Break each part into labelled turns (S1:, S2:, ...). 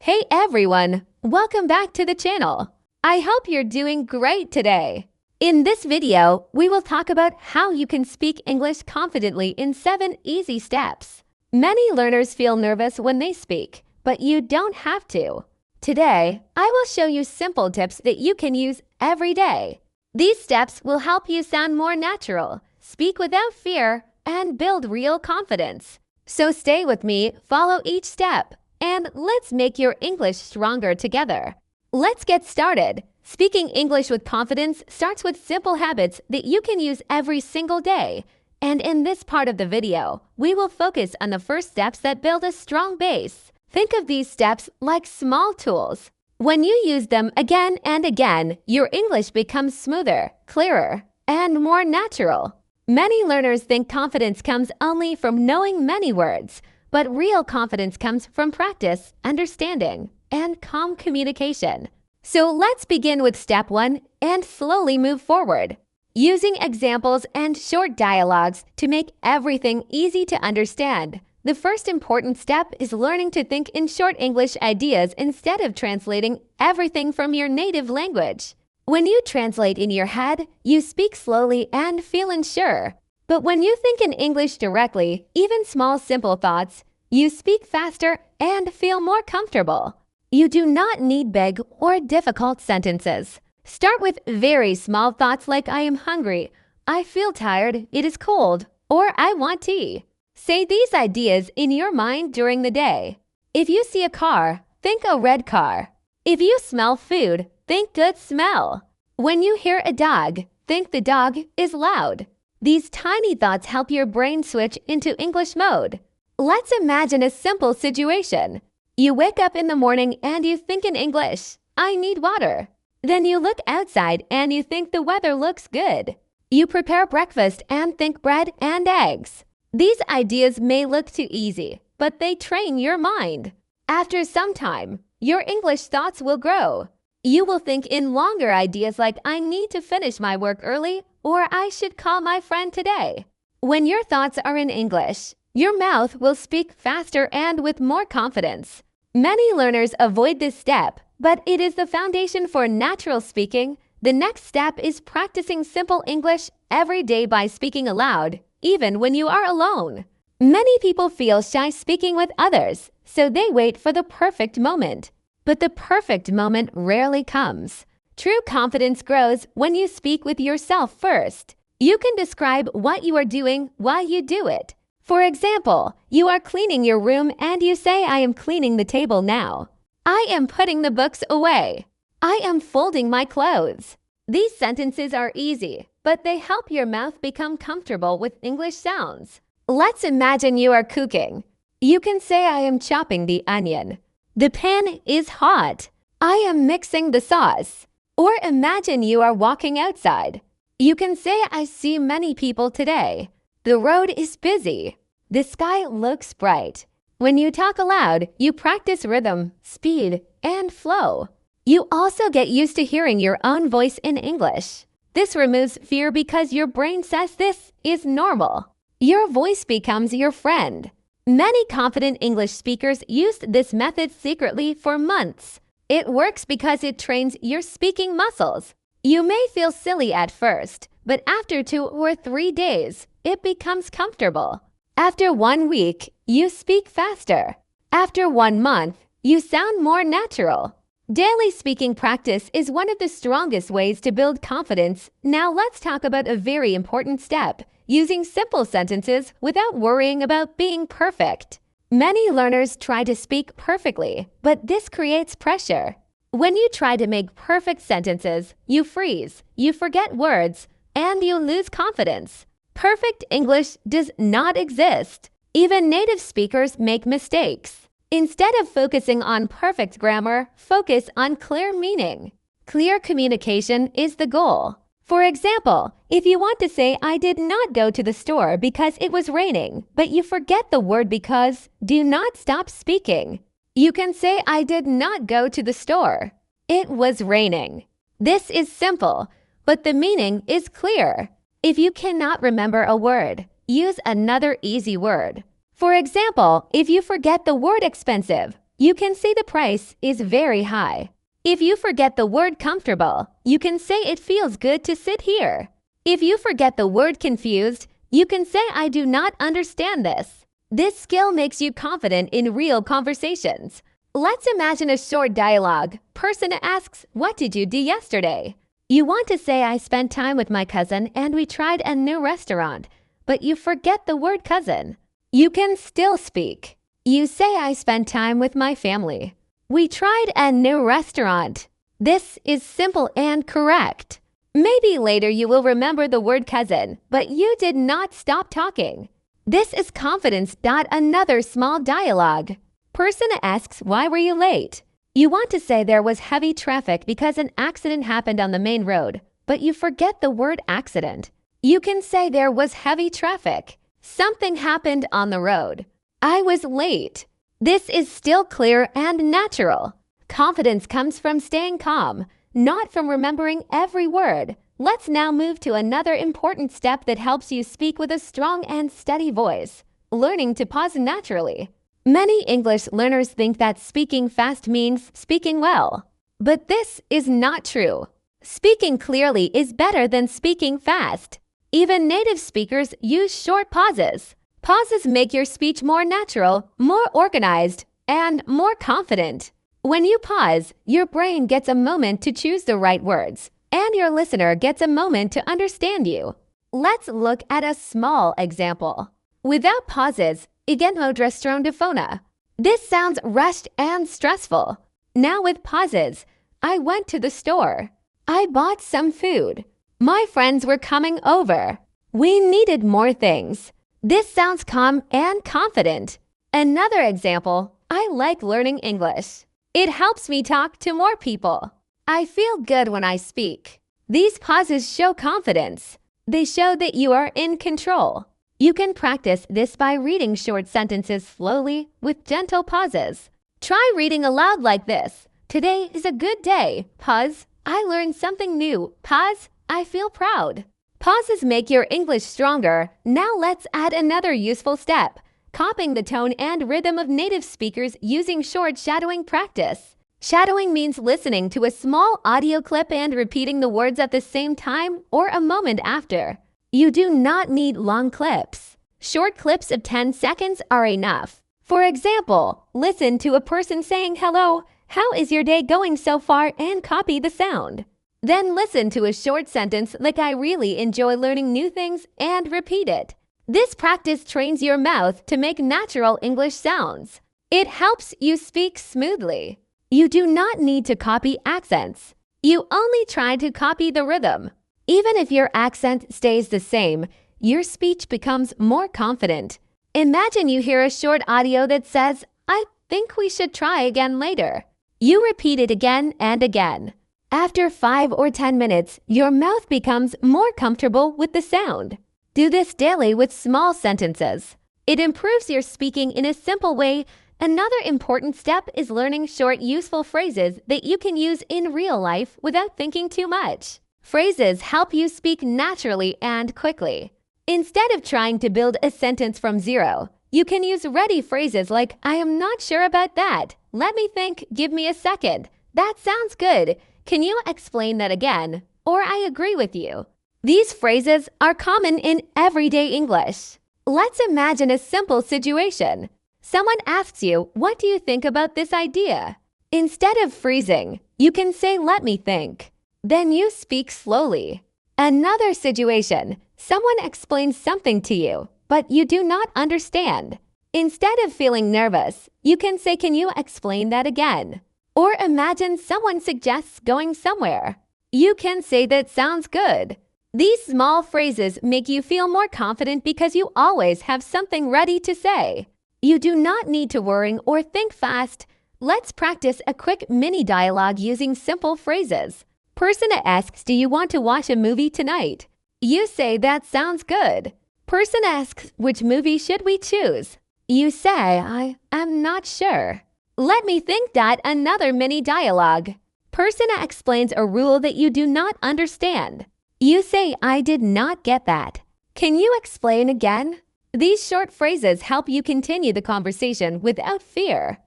S1: Hey everyone, welcome back to the channel. I hope you're doing great today. In this video, we will talk about how you can speak English confidently in 7 easy steps. Many learners feel nervous when they speak, but you don't have to. Today, I will show you simple tips that you can use every day. These steps will help you sound more natural, speak without fear, and build real confidence. So stay with me, follow each step, and let's make your English stronger together. Let's get started. Speaking English with confidence starts with simple habits that you can use every single day. And in this part of the video, we will focus on the first steps that build a strong base. Think of these steps like small tools. When you use them again and again, your English becomes smoother, clearer, and more natural. Many learners think confidence comes only from knowing many words, but real confidence comes from practice, understanding, and calm communication. So let's begin with step 1 and slowly move forward. Using examples and short dialogues to make everything easy to understand. The first important step is learning to think in short English ideas instead of translating everything from your native language. When you translate in your head, you speak slowly and feel unsure. But when you think in English directly, even small simple thoughts, you speak faster and feel more comfortable. You do not need big or difficult sentences. Start with very small thoughts like I am hungry, I feel tired, it is cold, or I want tea. Say these ideas in your mind during the day. If you see a car, think a red car. If you smell food, think good smell. When you hear a dog, think the dog is loud. These tiny thoughts help your brain switch into English mode. Let's imagine a simple situation. You wake up in the morning and you think in English, I need water. Then you look outside and you think the weather looks good. You prepare breakfast and think bread and eggs. These ideas may look too easy, but they train your mind. After some time, your English thoughts will grow. You will think in longer ideas like I need to finish my work early or I should call my friend today. When your thoughts are in English, your mouth will speak faster and with more confidence. Many learners avoid this step, but it is the foundation for natural speaking. The next step is practicing simple English every day by speaking aloud, even when you are alone. Many people feel shy speaking with others, so they wait for the perfect moment. But the perfect moment rarely comes. True confidence grows when you speak with yourself first. You can describe what you are doing while you do it. For example, you are cleaning your room and you say, I am cleaning the table now. I am putting the books away. I am folding my clothes. These sentences are easy, but they help your mouth become comfortable with English sounds. Let's imagine you are cooking. You can say, I am chopping the onion. The pan is hot. I am mixing the sauce. Or imagine you are walking outside. You can say, I see many people today. The road is busy. The sky looks bright. When you talk aloud, you practice rhythm, speed, and flow. You also get used to hearing your own voice in English. This removes fear because your brain says this is normal. Your voice becomes your friend. Many confident English speakers used this method secretly for months. It works because it trains your speaking muscles. You may feel silly at first, but after 2 or 3 days, it becomes comfortable. After 1 week, you speak faster. After 1 month, you sound more natural. Daily speaking practice is one of the strongest ways to build confidence. Now let's talk about a very important step. Using simple sentences without worrying about being perfect. Many learners try to speak perfectly, but this creates pressure. When you try to make perfect sentences, you freeze, you forget words, and you lose confidence. Perfect English does not exist. Even native speakers make mistakes. Instead of focusing on perfect grammar, focus on clear meaning. Clear communication is the goal. For example, if you want to say, I did not go to the store because it was raining, but you forget the word because, do not stop speaking. You can say, I did not go to the store. It was raining. This is simple, but the meaning is clear. If you cannot remember a word, use another easy word. For example, if you forget the word expensive, You can say the price is very high. If you forget the word comfortable, you can say it feels good to sit here. If you forget the word confused, you can say I do not understand this. This skill makes you confident in real conversations. Let's imagine a short dialogue. Person asks, "What did you do yesterday?" You want to say I spent time with my cousin and we tried a new restaurant, but you forget the word cousin. You can still speak. You say I spent time with my family. We tried a new restaurant. This is simple and correct. Maybe later you will remember the word cousin, but you did not stop talking. This is confidence. Another small dialogue. Person asks, "Why were you late?" You want to say there was heavy traffic because an accident happened on the main road, but you forget the word accident. You can say there was heavy traffic. Something happened on the road. I was late. This is still clear and natural. Confidence comes from staying calm, not from remembering every word. Let's now move to another important step that helps you speak with a strong and steady voice: learning to pause naturally. Many English learners think that speaking fast means speaking well, but this is not true. Speaking clearly is better than speaking fast. Even native speakers use short pauses. Pauses make your speech more natural, more organized, and more confident. When you pause, your brain gets a moment to choose the right words, and your listener gets a moment to understand you. Let's look at a small example. Without pauses, igen mo drestron de phona. This sounds rushed and stressful. Now with pauses, I went to the store. I bought some food. My friends were coming over. We needed more things. This sounds calm and confident. Another example, I like learning English. It helps me talk to more people. I feel good when I speak. These pauses show confidence. They show that you are in control. You can practice this by reading short sentences slowly with gentle pauses. Try reading aloud like this. Today is a good day. Pause. I learned something new. Pause. I feel proud. Pauses make your English stronger. Now let's add another useful step: copying the tone and rhythm of native speakers using short shadowing practice. Shadowing means listening to a small audio clip and repeating the words at the same time or a moment after. You do not need long clips. Short clips of 10 seconds are enough. For example, listen to a person saying hello, how is your day going so far, and copy the sound. Then listen to a short sentence like I really enjoy learning new things and repeat it. This practice trains your mouth to make natural English sounds. It helps you speak smoothly. You do not need to copy accents. You only try to copy the rhythm. Even if your accent stays the same, your speech becomes more confident. Imagine you hear a short audio that says, "I think we should try again later." You repeat it again and again. After 5 or 10 minutes, your mouth becomes more comfortable with the sound. Do this daily with small sentences. It improves your speaking in a simple way. Another important step is learning short, useful phrases that you can use in real life without thinking too much. Phrases help you speak naturally and quickly. Instead of trying to build a sentence from zero, you can use ready phrases like, "I am not sure about that. Let me think. Give me a second. That sounds good. Can you explain that again?" Or "I agree with you." These phrases are common in everyday English. Let's imagine a simple situation. Someone asks you, "What do you think about this idea?" Instead of freezing, you can say, "Let me think." Then you speak slowly. Another situation, someone explains something to you, but you do not understand. Instead of feeling nervous, you can say, "Can you explain that again?" Or imagine someone suggests going somewhere. You can say, "That sounds good." These small phrases make you feel more confident because you always have something ready to say. You do not need to worry or think fast. Let's practice a quick mini dialogue using simple phrases. Person asks, "Do you want to watch a movie tonight?" You say, "That sounds good." Person asks, "Which movie should we choose?" You say, "I am not sure." Let me think. Another mini dialogue. Person explains a rule that you do not understand. You say, "I did not get that. Can you explain again?" These short phrases help you continue the conversation without fear.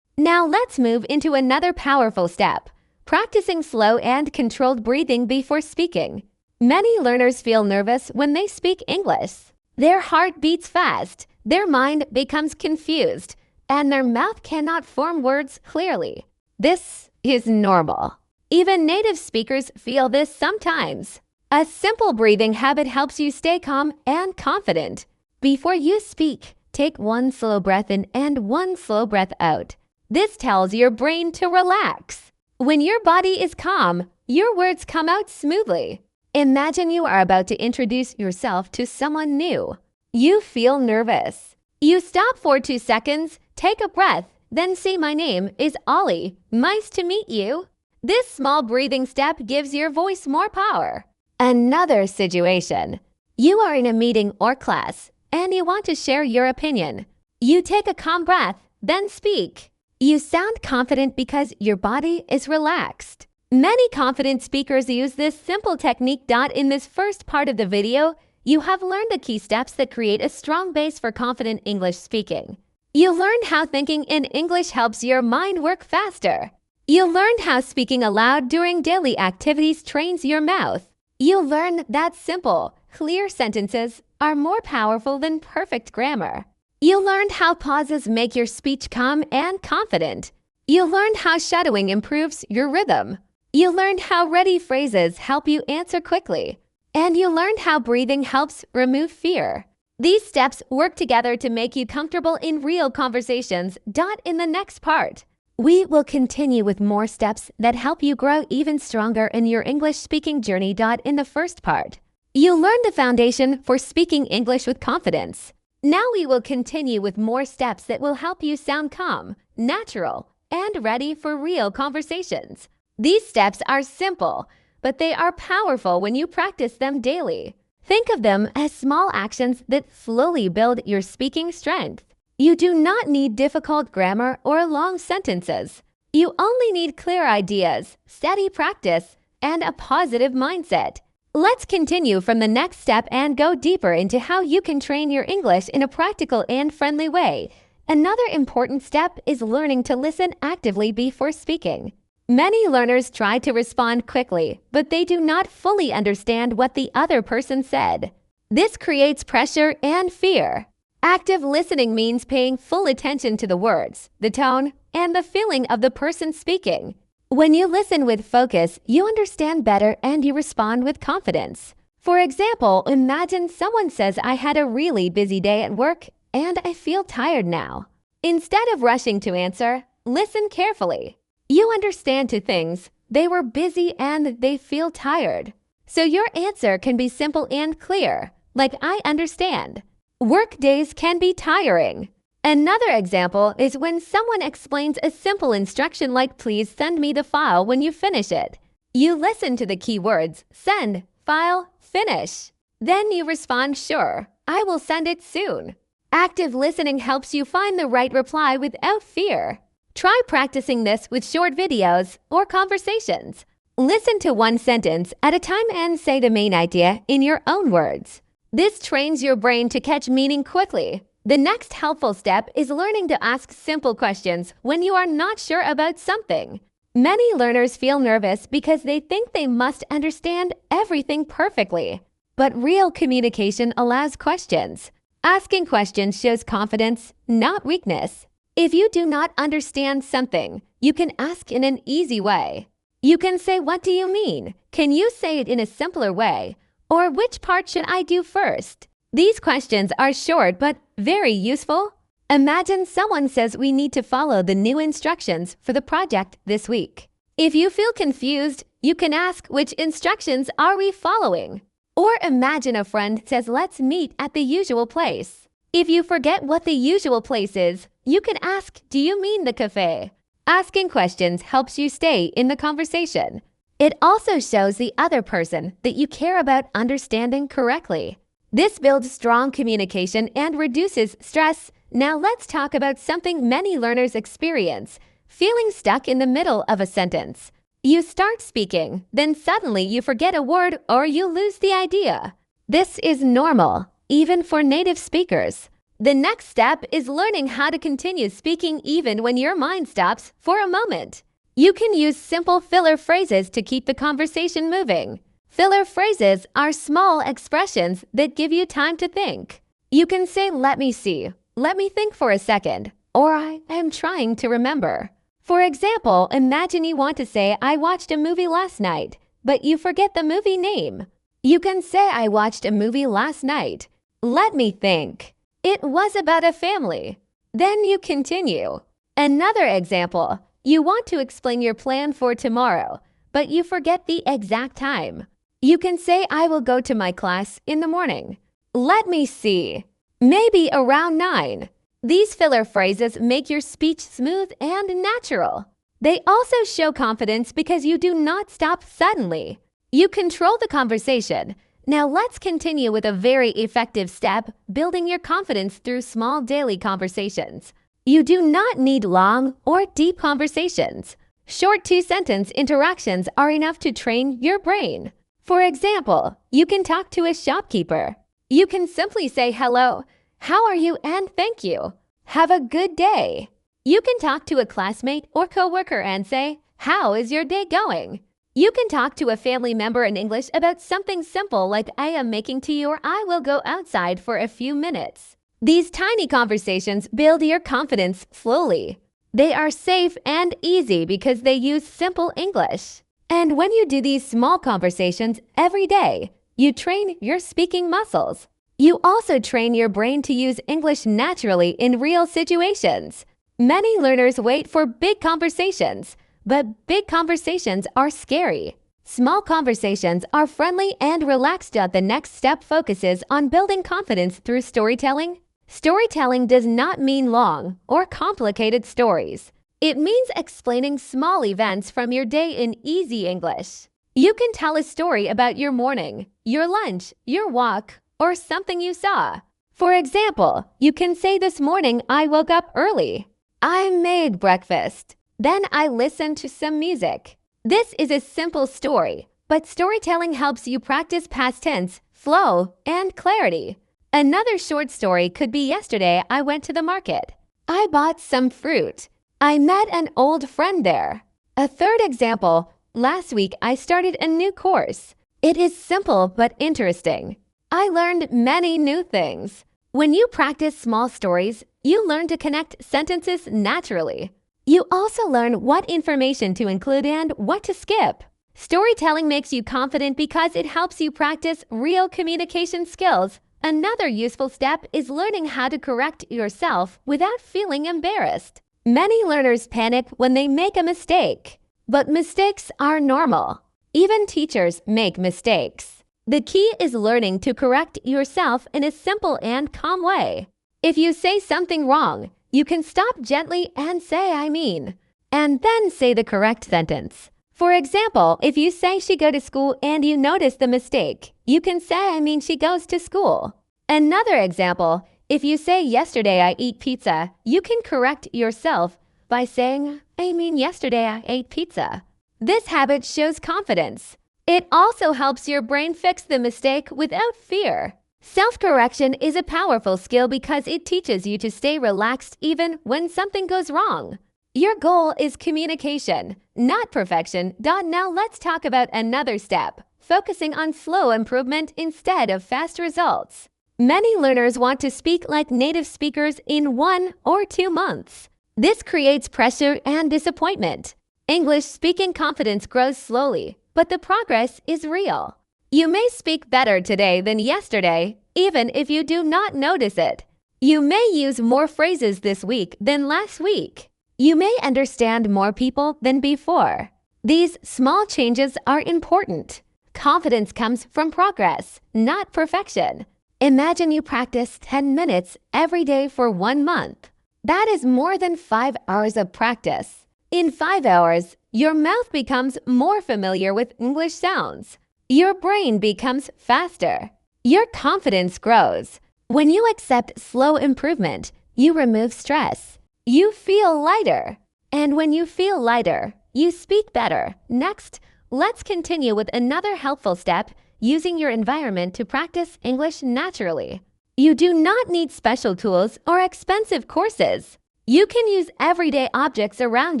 S1: Now let's move into another powerful step, practicing slow and controlled breathing before speaking. Many learners feel nervous when they speak English. Their heart beats fast, their mind becomes confused, and their mouth cannot form words clearly. This is normal. Even native speakers feel this sometimes. A simple breathing habit helps you stay calm and confident. Before you speak, take one slow breath in and one slow breath out. This tells your brain to relax. When your body is calm, your words come out smoothly. Imagine you are about to introduce yourself to someone new. You feel nervous. You stop for 2 seconds, take a breath, then say, "My name is Ollie. Nice to meet you." This small breathing step gives your voice more power. Another situation. You are in a meeting or class, and you want to share your opinion. You take a calm breath, then speak. You sound confident because your body is relaxed. Many confident speakers use this simple technique. In this first part of the video, you have learned the key steps that create a strong base for confident English speaking. You learned how thinking in English helps your mind work faster. You learned how speaking aloud during daily activities trains your mouth. You learned that simple, clear sentences are more powerful than perfect grammar. You learned how pauses make your speech calm and confident. You learned how shadowing improves your rhythm. You learned how ready phrases help you answer quickly. And you learned how breathing helps remove fear. These steps work together to make you comfortable in real conversations. In the next part, we will continue with more steps that help you grow even stronger in your English speaking journey. In the first part, you learned the foundation for speaking English with confidence. Now we will continue with more steps that will help you sound calm, natural, and ready for real conversations. These steps are simple, but they are powerful when you practice them daily. Think of them as small actions that slowly build your speaking strength. You do not need difficult grammar or long sentences. You only need clear ideas, steady practice, and a positive mindset. Let's continue from the next step and go deeper into how you can train your English in a practical and friendly way. Another important step is learning to listen actively before speaking. Many learners try to respond quickly, but they do not fully understand what the other person said. This creates pressure and fear. Active listening means paying full attention to the words, the tone, and the feeling of the person speaking. When you listen with focus, you understand better and you respond with confidence. For example, imagine someone says, "I had a really busy day at work and I feel tired now." Instead of rushing to answer, listen carefully. You understand two things. They were busy and they feel tired. So your answer can be simple and clear, like, "I understand." Work days can be tiring. Another example is when someone explains a simple instruction like, "Please send me the file when you finish it." You listen to the key words, send, file, finish. Then you respond, "Sure, I will send it soon." Active listening helps you find the right reply without fear. Try practicing this with short videos or conversations. Listen to one sentence at a time and say the main idea in your own words. This trains your brain to catch meaning quickly. The next helpful step is learning to ask simple questions when you are not sure about something. Many learners feel nervous because they think they must understand everything perfectly. But real communication allows questions. Asking questions shows confidence, not weakness. If you do not understand something, you can ask in an easy way. You can say, "What do you mean? Can you say it in a simpler way?" Or, "Which part should I do first?" These questions are short but very useful. Imagine someone says, "We need to follow the new instructions for the project this week." If you feel confused, you can ask, "Which instructions are we following?" Or imagine a friend says, "Let's meet at the usual place." If you forget what the usual place is, you can ask, "Do you mean the cafe?" Asking questions helps you stay in the conversation. It also shows the other person that you care about understanding correctly. This builds strong communication and reduces stress. Now let's talk about something many learners experience: feeling stuck in the middle of a sentence. You start speaking, then suddenly you forget a word or you lose the idea. This is normal, even for native speakers. The next step is learning how to continue speaking even when your mind stops for a moment. You can use simple filler phrases to keep the conversation moving. Filler phrases are small expressions that give you time to think. You can say, "Let me see," "Let me think for a second," or "I am trying to remember." For example, imagine you want to say, "I watched a movie last night," but you forget the movie name. You can say, "I watched a movie last night. Let me think. It was about a family." Then you continue. Another example, you want to explain your plan for tomorrow, but you forget the exact time. You can say, "I will go to my class in the morning. Let me see. Maybe around 9. These filler phrases make your speech smooth and natural. They also show confidence because you do not stop suddenly. You control the conversation. Now let's continue with a very effective step, building your confidence through small daily conversations. You do not need long or deep conversations. Short 2-sentence interactions are enough to train your brain. For example, you can talk to a shopkeeper. You can simply say, "Hello, how are you, and thank you. Have a good day." You can talk to a classmate or coworker and say, "How is your day going?" You can talk to a family member in English about something simple like, "I am making tea," or "I will go outside for a few minutes." These tiny conversations build your confidence slowly. They are safe and easy because they use simple English. And when you do these small conversations every day, you train your speaking muscles. You also train your brain to use English naturally in real situations. Many learners wait for big conversations, but big conversations are scary. Small conversations are friendly and relaxed. The next step focuses on building confidence through storytelling. Storytelling does not mean long or complicated stories. It means explaining small events from your day in easy English. You can tell a story about your morning, your lunch, your walk, or something you saw. For example, you can say, "This morning I woke up early. I made breakfast. Then I listened to some music." This is a simple story, but storytelling helps you practice past tense, flow, and clarity. Another short story could be, "Yesterday I went to the market. I bought some fruit. I met an old friend there." A third example, "Last week I started a new course. It is simple but interesting. I learned many new things." When you practice small stories, you learn to connect sentences naturally. You also learn what information to include and what to skip. Storytelling makes you confident because it helps you practice real communication skills. Another useful step is learning how to correct yourself without feeling embarrassed. Many learners panic when they make a mistake, but mistakes are normal. Even teachers make mistakes. The key is learning to correct yourself in a simple and calm way. If you say something wrong, you can stop gently and say, "I mean," and then say the correct sentence. For example, if you say, "She go to school," and you notice the mistake, you can say, "I mean she goes to school." Another example, if you say, "Yesterday I ate pizza," you can correct yourself by saying, "I mean yesterday I ate pizza." This habit shows confidence. It also helps your brain fix the mistake without fear. Self-correction is a powerful skill because it teaches you to stay relaxed even when something goes wrong. Your goal is communication, not perfection. Now let's talk about another step, focusing on slow improvement instead of fast results. Many learners want to speak like native speakers in 1 or 2 months. This creates pressure and disappointment. English speaking confidence grows slowly, but the progress is real. You may speak better today than yesterday, even if you do not notice it. You may use more phrases this week than last week. You may understand more people than before. These small changes are important. Confidence comes from progress, not perfection. Imagine you practice 10 minutes every day for 1 month. That is more than 5 hours of practice. In 5 hours, your mouth becomes more familiar with English sounds. Your brain becomes faster. Your confidence grows. When you accept slow improvement, you remove stress. You feel lighter. And when you feel lighter, you speak better. Next, let's continue with another helpful step, using your environment to practice English naturally. You do not need special tools or expensive courses. You can use everyday objects around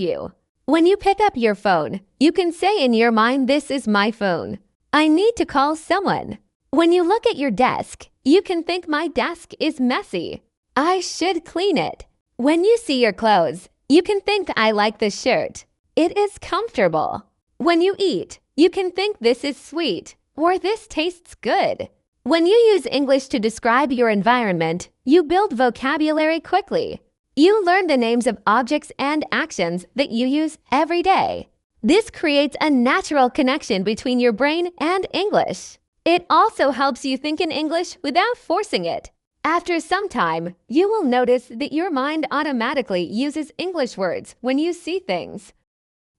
S1: you. When you pick up your phone, you can say in your mind, "This is my phone. I need to call someone." When you look at your desk, you can think, "My desk is messy. I should clean it." When you see your clothes, you can think, "I like this shirt. It is comfortable." When you eat, you can think, "This is sweet," or "This tastes good." When you use English to describe your environment, you build vocabulary quickly. You learn the names of objects and actions that you use every day. This creates a natural connection between your brain and English. It also helps you think in English without forcing it. After some time, you will notice that your mind automatically uses English words when you see things.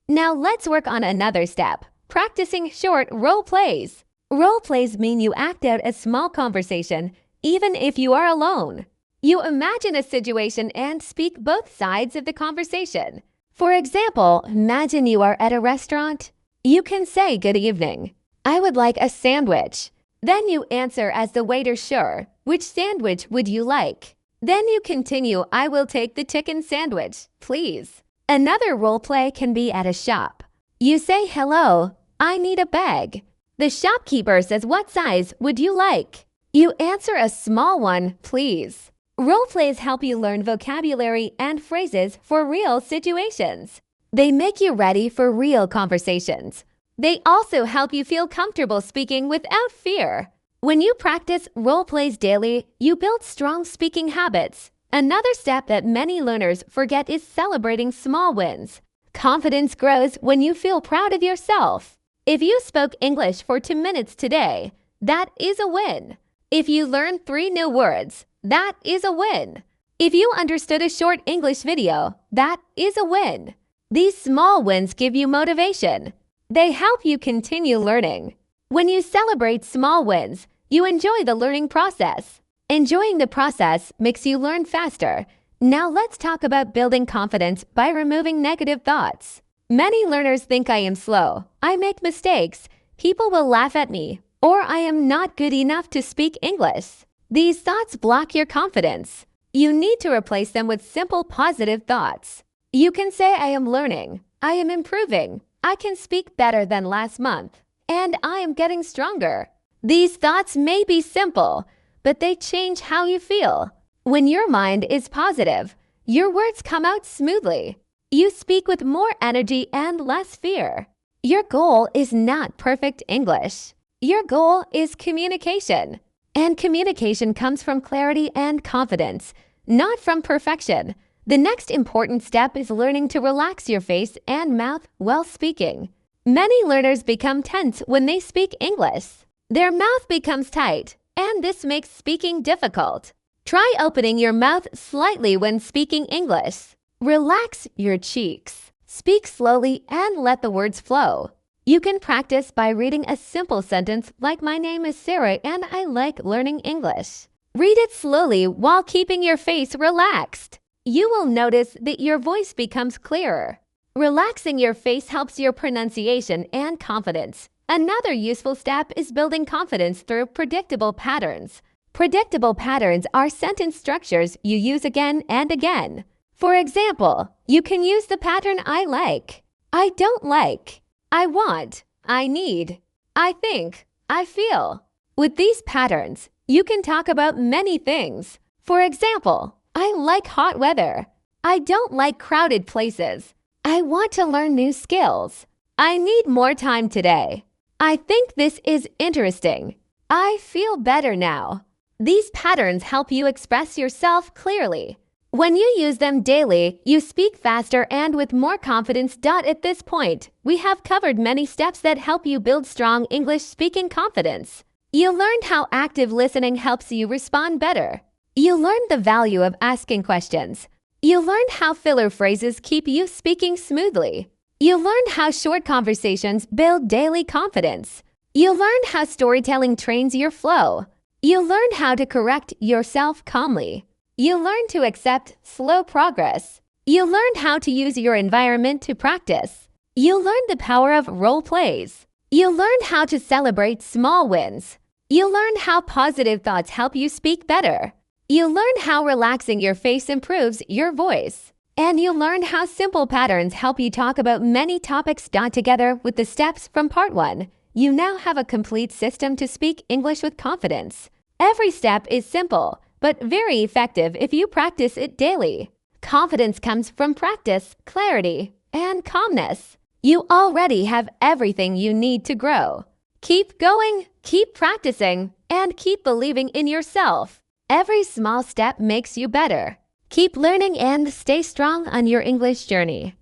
S1: Now let's work on another step, practicing short role plays. Role plays mean you act out a small conversation, even if you are alone. You imagine a situation and speak both sides of the conversation. For example, imagine you are at a restaurant. You can say, "Good evening. I would like a sandwich." Then you answer as the waiter, "Sure. Which sandwich would you like?" Then you continue, "I will take the chicken sandwich, please." Another role play can be at a shop. You say, "Hello, I need a bag." The shopkeeper says, "What size would you like?" You answer, "A small one, please." Role plays help you learn vocabulary and phrases for real situations. They make you ready for real conversations. They also help you feel comfortable speaking without fear. When you practice role plays daily, you build strong speaking habits. Another step that many learners forget is celebrating small wins. Confidence grows when you feel proud of yourself. If you spoke English for 2 minutes today, that is a win. If you learned 3 new words, that is a win. If you understood a short English video, that is a win. These small wins give you motivation. They help you continue learning. When you celebrate small wins, you enjoy the learning process. Enjoying the process makes you learn faster. Now let's talk about building confidence by removing negative thoughts. Many learners think, "I am slow, I make mistakes, people will laugh at me, or I am not good enough to speak English." These thoughts block your confidence. You need to replace them with simple positive thoughts. You can say, "I am learning, I am improving, I can speak better than last month, and I am getting stronger." These thoughts may be simple, but they change how you feel. When your mind is positive, your words come out smoothly. You speak with more energy and less fear. Your goal is not perfect English. Your goal is communication. And communication comes from clarity and confidence, not from perfection. The next important step is learning to relax your face and mouth while speaking. Many learners become tense when they speak English. Their mouth becomes tight, and this makes speaking difficult. Try opening your mouth slightly when speaking English. Relax your cheeks. Speak slowly and let the words flow. You can practice by reading a simple sentence like, "My name is Sarah and I like learning English." Read it slowly while keeping your face relaxed. You will notice that your voice becomes clearer. Relaxing your face helps your pronunciation and confidence. Another useful step is building confidence through predictable patterns. Predictable patterns are sentence structures you use again and again. For example, you can use the pattern "I like," "I don't like," "I want," "I need," "I think," "I feel." With these patterns, you can talk about many things. For example, "I like hot weather," "I don't like crowded places," "I want to learn new skills," "I need more time today," "I think this is interesting," "I feel better now." These patterns help you express yourself clearly. When you use them daily, you speak faster and with more confidence. At this point, we have covered many steps that help you build strong English speaking confidence. You learned how active listening helps you respond better. You learned the value of asking questions. You learned how filler phrases keep you speaking smoothly. You learned how short conversations build daily confidence. You learned how storytelling trains your flow. You learned how to correct yourself calmly. You learned to accept slow progress. You learned how to use your environment to practice. You learned the power of role plays. You learned how to celebrate small wins. You'll learn how positive thoughts help you speak better. You'll learn how relaxing your face improves your voice. And you'll learn how simple patterns help you talk about many topics together with the steps from part 1. You now have a complete system to speak English with confidence. Every step is simple, but very effective if you practice it daily. Confidence comes from practice, clarity, and calmness. You already have everything you need to grow. Keep going, keep practicing, and keep believing in yourself. Every small step makes you better. Keep learning and stay strong on your English journey.